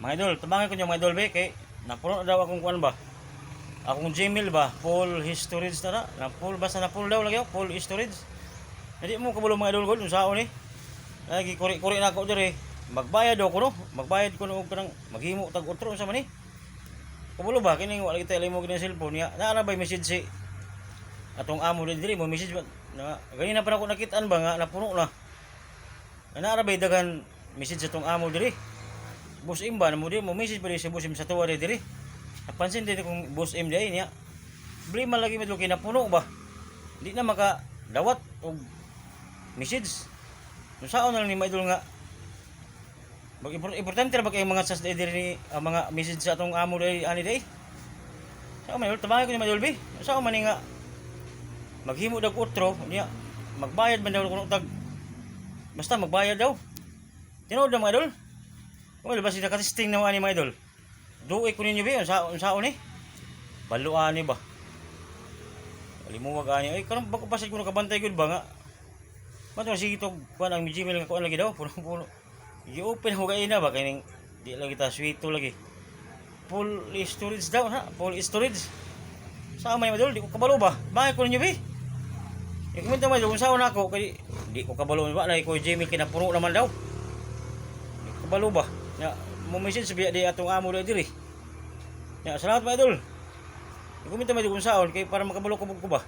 Mga idol, tabangan ko niyo mga idol be kay napuno na daw akong kuan ba. Akong Gmail ba, full storage na full basta na full daw lagi ako, full storage. Hindi mo kabulo mga idol ko dun sa ni. Lagi kuri-kuri na ako dire. Magbayad ako no, magbayad ko no kanang maghimo tag otro sa man ni. Kabulo ba kini wala kita ilimo kini cellphone niya. Naa ba message si atong amo dire mo message ba na ganina pa ako nakitaan ba nga napuno na. Naa ba dagan message sa atong amo dire. Boss M ba mo di mo message pa di si Boss M sa tuwa dire. Napansin din kung Boss M day niya. Problema lagi medyo kinapuno ba. Di na maka dawat og message. Kung saan na ni maidol nga importante ra ba kay mga sas dire ni mga message sa atong amo day ani day. Sa maidol tabangan ko ni maidol bi. Sa man nga maghimo dag otro niya magbayad man daw kuno tag basta magbayad daw. Tinuod na maidol. Well, basta nakatesting na ani mga idol. Duoy ko ninyo ba unsaon ni? Baluan ni ba? Limuwag ani. Ay karon bako pasad ko nakabantay gud ba nga. Mato sige to kuan ang Gmail nga kuan lagi daw puno-puno. I-open ho kay na ba kay di lang kita swito lagi. Full storage daw ha, full storage. Sa may idol di ko kabalo ba? Bakit ko ninyo ba? I-comment mo kung saan ako kay di ko kabalo ba na ko Gmail kinapuno naman daw. Di ko kabalo ba? Ya, mo message biya di atong amo diri. Ya, salamat mga idol. I-comment mo kung saan kay para makabalo ko ba.